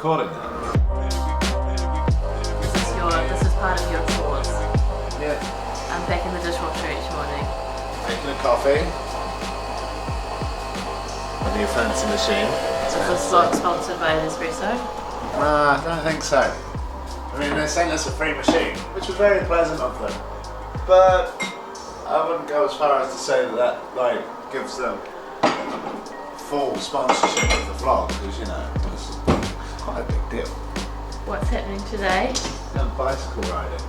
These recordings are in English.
recording now. This is part of your chores. Yeah. Unpacking the dishwasher each morning. Making a coffee. A new fancy machine. Is this vlog sponsored by Nespresso? Nah, I don't think so. I mean, they sent us a free machine, which was very pleasant of them. But I wouldn't go as far as to say that like gives them full sponsorship of the vlog, because you know it's quite a big deal. What's happening today? Bicycle riding,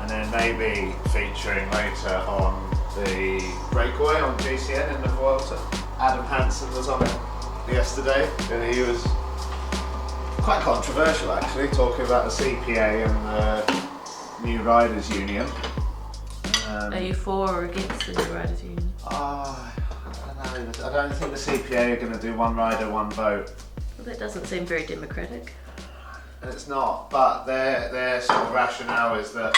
and then maybe featuring later on the breakaway on GCN in the Vuelta. Adam Hansen was on it yesterday, and he was quite controversial actually, talking about the CPA and the New Riders Union. Are you for or against the New Riders Union? I don't know. I don't think the CPA are going to do one rider, one vote. Well, that doesn't seem very democratic. It's not, but their sort of rationale is that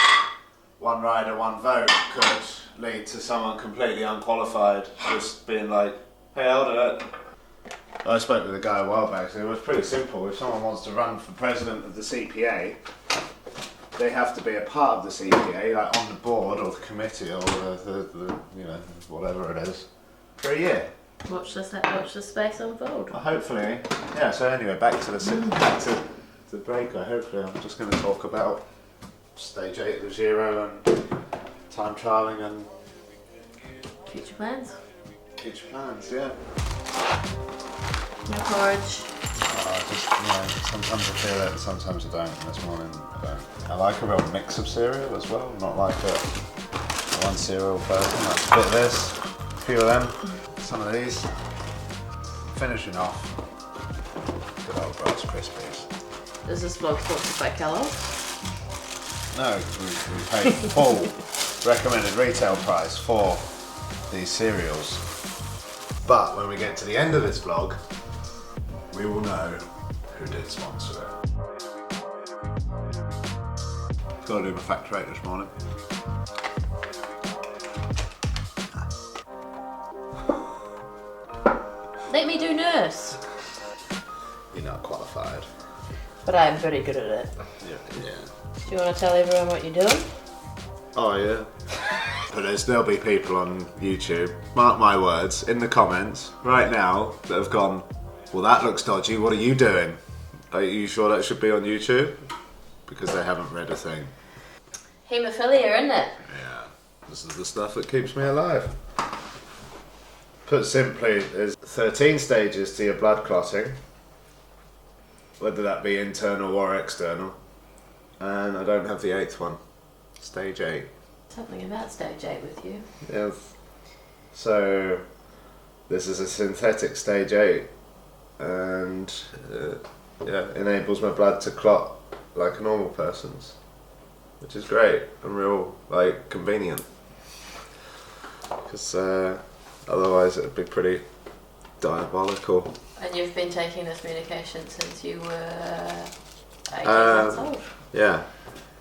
one rider, one vote could lead to someone completely unqualified just being like, hey, I'll do it. I spoke with a guy a while back, so it was pretty simple. If someone wants to run for president of the CPA, they have to be a part of the CPA, like on the board or the committee or the you know, whatever it is, for a year. Watch this space unfold. Well, hopefully, yeah. So anyway, back to the breaker. Hopefully, I'm just going to talk about stage 8 of the Giro and time trialing and Future plans? future plans. Yeah. No porridge. Sometimes I feel it, sometimes I don't. This morning I don't. I like a real mix of cereal as well, not like a one cereal person. Like a bit of this, a few of them, some of these. Finishing off good old Rice Krispies. Is this vlog sponsored by Kellogg's? No, we paid full recommended retail price for these cereals. But when we get to the end of this vlog, we will know who did sponsor it. Got to do my factor 8 this morning. Let me do nurse. You're not qualified. But I am very good at it. Yeah. Do you want to tell everyone what you're doing? Oh yeah. But there'll be people on YouTube, mark my words, in the comments right now that have gone, well, that looks dodgy, what are you doing? Are you sure that should be on YouTube? Because they haven't read a thing. Hemophilia, isn't it? Yeah, this is the stuff that keeps me alive. Put simply, there's 13 stages to your blood clotting, whether that be internal or external, and I don't have the 8th one, stage 8. Something about stage 8 with you. Yeah. So, this is a synthetic stage 8, and enables my blood to clot like a normal person's, which is great and real like convenient, because otherwise it would be pretty diabolical. And you've been taking this medication since you were 18 months old? Yeah,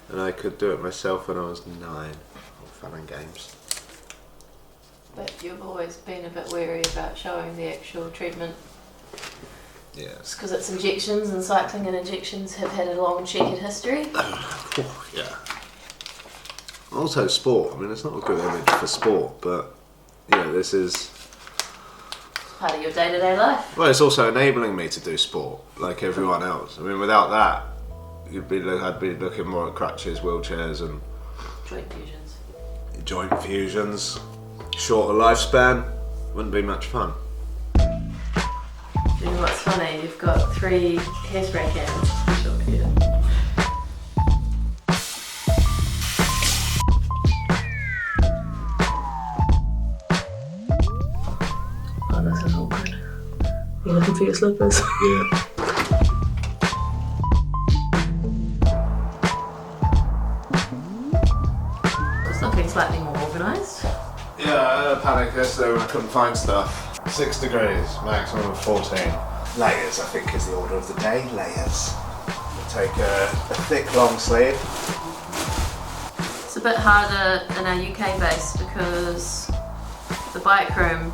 and I could do it myself when I was 9. All fun and games. But you've always been a bit wary about showing the actual treatment. Yeah. It's because it's injections, and cycling and injections have had a long checkered history. Yeah. Also sport. I mean, it's not a good image for sport, but you know, this is Part of your day-to-day life. well, it's also enabling me to do sport like everyone else. I mean, without that, I'd be looking more at crutches, wheelchairs, and joint fusions. Shorter lifespan, wouldn't be much fun. You know what's funny? You've got 3 hairspray cans. Sure, yeah. Oh, this is awkward. You're looking for your slippers? Yeah. It's looking slightly more organised. Yeah, I had a panic yesterday when I couldn't find stuff. 6 degrees, maximum of 14. Layers, I think, is the order of the day. Layers. We'll take a thick long sleeve. It's a bit harder in our UK base because the bike room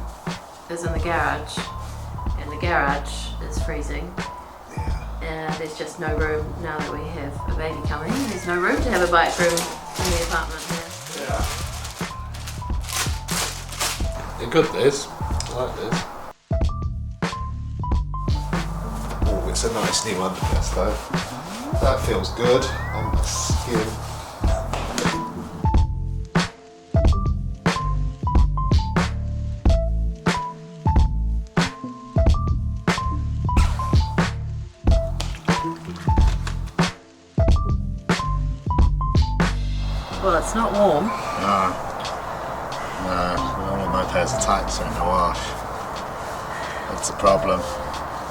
is in the garage, and the garage is freezing. Yeah. there's just no room now that we have a baby coming. There's no room to have a bike room in the apartment here. Yeah. You're good, this. I like this. Oh, it's a nice new underdress though. That feels good on the skin. Well, it's not warm. No, all of my pairs of tights are in the wash. That's the problem.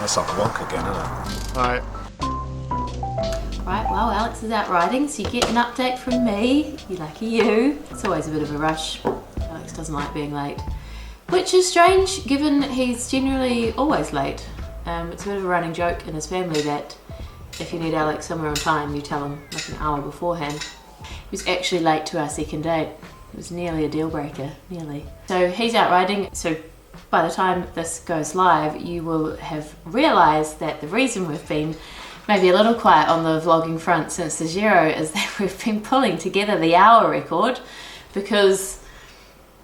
That's like a wonk again, isn't it? Right. Right, well, Alex is out riding, so you get an update from me. You lucky you. It's always a bit of a rush. Alex doesn't like being late, which is strange given he's generally always late. It's a bit of a running joke in his family that if you need Alex somewhere on time, you tell him like an hour beforehand. He was actually late to our second date. It was nearly a deal breaker, nearly. So he's out riding, so by the time this goes live, you will have realised that the reason we've been maybe a little quiet on the vlogging front since the Giro is that we've been pulling together the hour record because,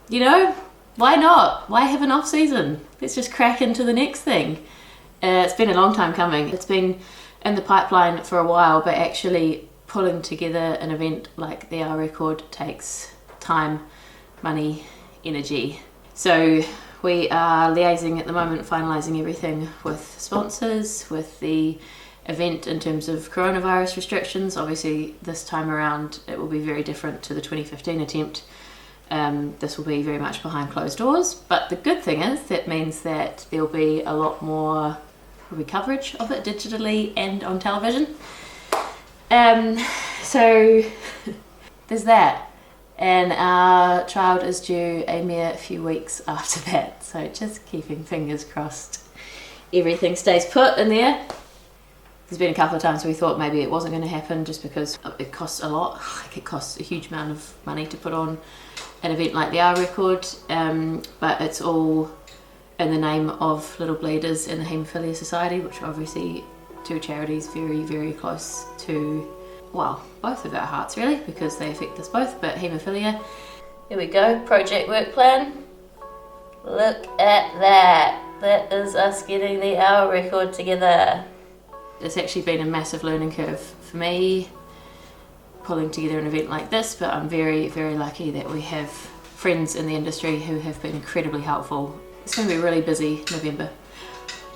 you know, why not? Why have an off season? Let's just crack into the next thing. It's been a long time coming. It's been in the pipeline for a while, but actually pulling together an event like the hour record takes time, money, energy. So we are liaising at the moment, finalising everything with sponsors, with the event in terms of coronavirus restrictions. Obviously this time around it will be very different to the 2015 attempt. This will be very much behind closed doors, but the good thing is that means that there'll be a lot more coverage of it digitally and on television. So there's that, and our child is due a mere few weeks after that, so just keeping fingers crossed everything stays put in there. There's been a couple of times we thought maybe it wasn't going to happen just because it costs a lot. Like it costs a huge amount of money to put on an event like the hour record, but it's all in the name of Little Bleeders and the Hemophilia Society, which are obviously two charities very, very close to, well, both of our hearts really, because they affect us both, but haemophilia. Here we go, project work plan. Look at that. That is us getting the hour record together. It's actually been a massive learning curve for me, pulling together an event like this, but I'm very, very lucky that we have friends in the industry who have been incredibly helpful. It's going to be a really busy November,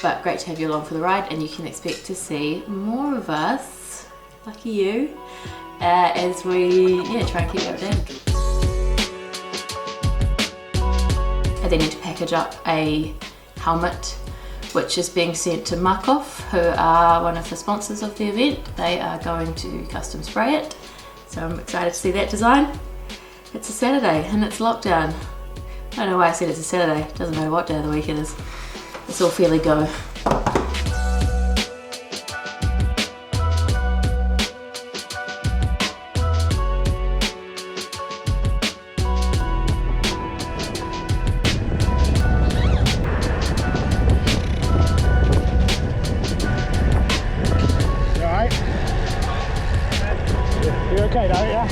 but great to have you along for the ride, and you can expect to see more of us, lucky you, as we try and keep you updated. I then need to package up a helmet which is being sent to Markov, who are one of the sponsors of the event. They are going to custom spray it, so I'm excited to see that design. It's a Saturday and it's lockdown. I don't know why I said it's a Saturday, it doesn't matter what day of the week it is. It's all fairly go. Okay, though, yeah?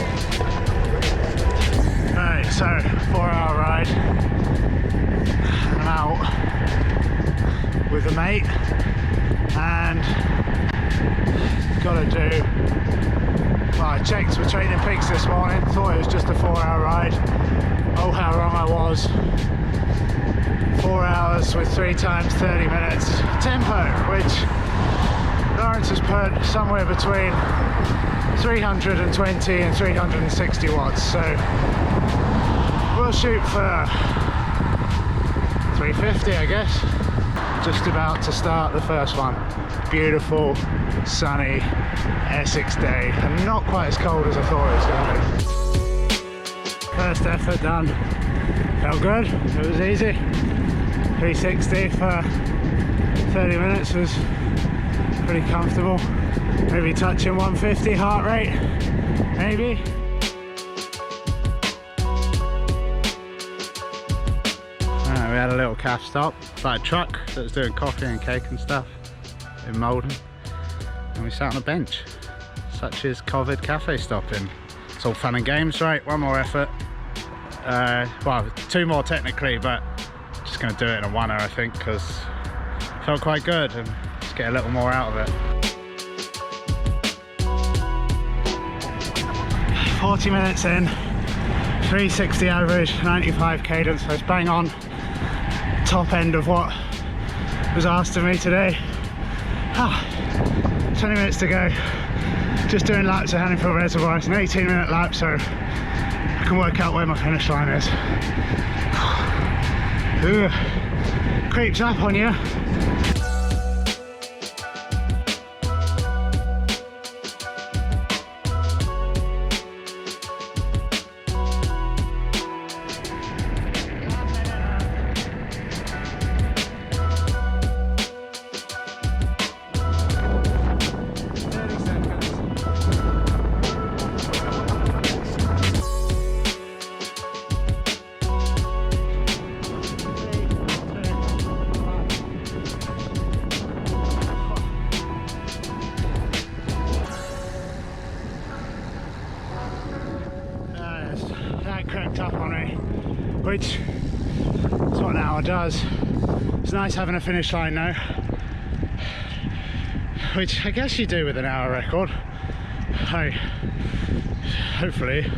Alright, so 4-hour ride. I'm out with a mate and gotta do, well, I checked with Training Peaks this morning, thought it was just a 4-hour ride. Oh, how wrong I was. 4 hours with 3 times 30 minutes tempo, which Lawrence has put somewhere between 320 and 360 watts, so we'll shoot for 350, I guess. Just about to start the first one. Beautiful, sunny Essex day, and not quite as cold as I thought it was going to be. First effort done. Felt good, it was easy. 360 for 30 minutes was pretty comfortable. Maybe touching 150 heart rate, maybe. We had a little calf stop by a truck that was doing coffee and cake and stuff in Malden. and we sat on a bench. Such is COVID cafe stopping. It's all fun and games, right? One more effort. Well, 2 more technically, but just going to do it in a oneer, I think, because it felt quite good and just get a little more out of it. 40 minutes in, 360 average, 95 cadence, so it's bang on top end of what was asked of me today. 20 minutes to go, just doing laps at Hemophilia Reservoir. It's an 18-minute lap, so I can work out where my finish line is. Ooh, creeps up on you. Crept up on me, which is what an hour does. It's nice having a finish line now, which I guess you do with an hour record. Hey, hopefully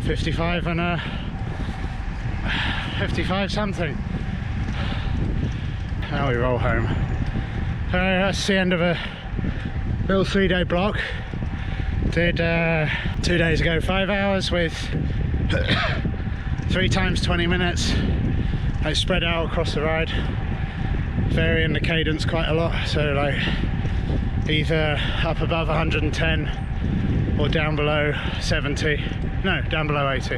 55 and 55 something. Now we roll home. That's the end of a little 3-day block. Did 2 days ago 5 hours with 3 times 20 minutes. I spread out across the ride, varying the cadence quite a lot, so like either up above 110 or down below 70, no, down below 80.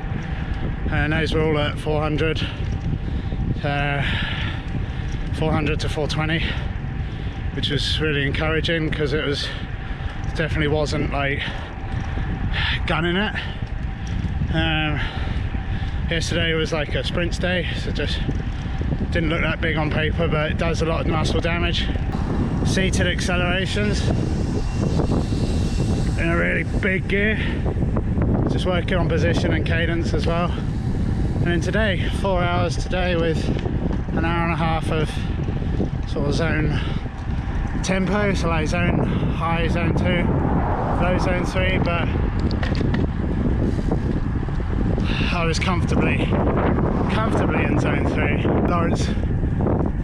And those were all at 400, 400 to 420, which was really encouraging because it definitely wasn't like gunning it. Yesterday was like a sprints day, so just didn't look that big on paper, but it does a lot of muscle damage. Seated accelerations in a really big gear, just working on position and cadence as well. And then today, 4 hours today with an hour and a half of sort of zone tempo, so like zone high, zone 2, low zone 3, but I was comfortably in zone 3. Lawrence,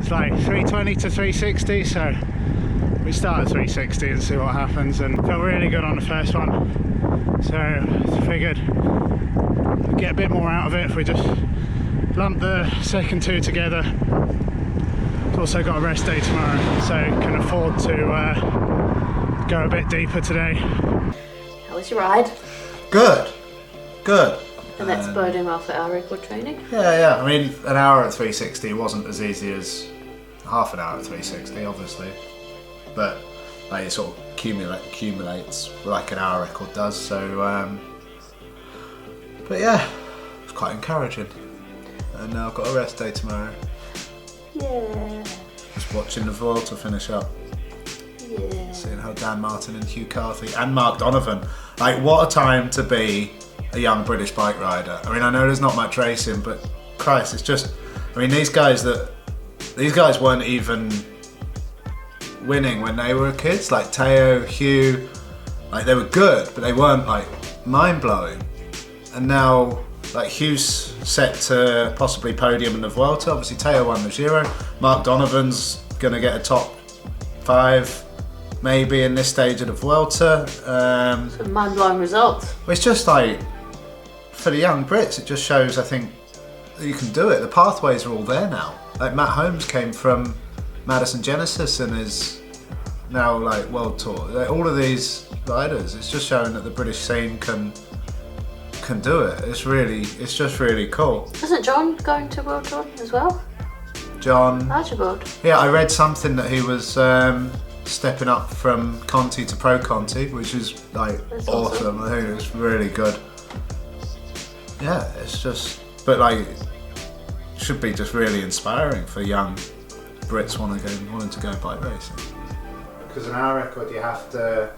it's like 320 to 360, so we start at 360 and see what happens, and felt really good on the first one, so I figured we'd get a bit more out of it if we just lump the second 2 together. I've also got a rest day tomorrow, so can afford to go a bit deeper today. How was your ride? Good. And that's boding well for our record training? Yeah. I mean, an hour at 360 wasn't as easy as half an hour at 360, obviously. But like, it sort of accumulates like an hour record does. So, but yeah, it's quite encouraging. And now I've got a rest day tomorrow. Yeah. Just watching the Vuelta finish up. Yeah. Seeing how Dan Martin and Hugh Carthy and Mark Donovan, like, what a time to be a young British bike rider. I mean, I know there's not much racing, but Christ, it's just, I mean, these guys weren't even winning when they were kids. Like Teo, Hugh, like they were good, but they weren't like mind-blowing. And now, like, Hugh's set to possibly podium in the Vuelta. Obviously Teo won the Giro. Mark Donovan's gonna get a top 5 maybe in this stage of the Vuelta. Some mind-blowing results. It's just like, for the young Brits, it just shows, I think, that you can do it. The pathways are all there now. Like Matt Holmes came from Madison Genesis and is now like World Tour. Like, all of these riders, it's just showing that the British scene can do it. It's just really cool. Isn't John going to World Tour as well? John Archibald. Yeah, I read something that he was stepping up from Conti to Pro Conti, which is like That's awesome. I think it's really good. Yeah, it's just, but like, should be just really inspiring for young Brits wanting to go bike racing. because an hour record you have to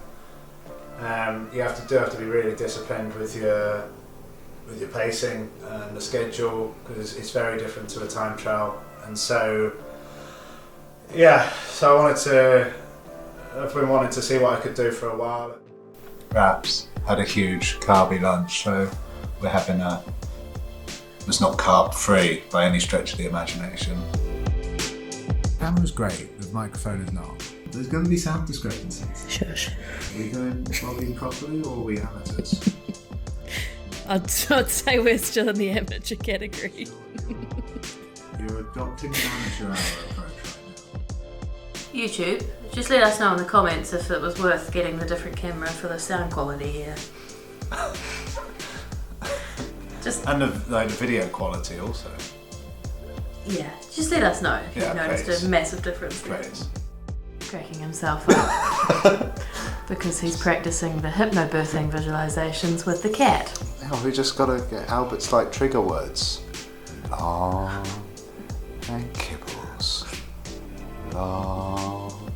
be really disciplined with your pacing and the schedule, because it's very different to a time trial. And so I've been wanting to see what I could do for a while. Wraps, had a huge carby lunch, so we're having it's not carb free by any stretch of the imagination. Camera's great, the microphone is not. There's going to be sound discrepancies. Shush. Are we going vlogging properly, or are we amateurs? I'd say we're still in the amateur category. You're adopting an amateur hour approach right now. YouTube, just let us know in the comments if it was worth getting the different camera for the sound quality here. And the video quality also. Yeah, just let us know if you've noticed please. a massive difference there. Please. Cracking himself up because he's practicing the hypnobirthing visualizations with the cat. Oh, we just gotta get Albert's like trigger words. Long and kibbles. Long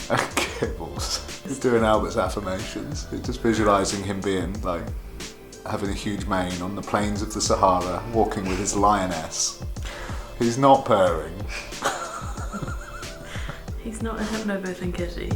and kibbles. He's doing Albert's affirmations. He's just visualising him being like having a huge mane on the plains of the Sahara, walking with his lioness. He's not purring. He's not a hypnobirthing kitty.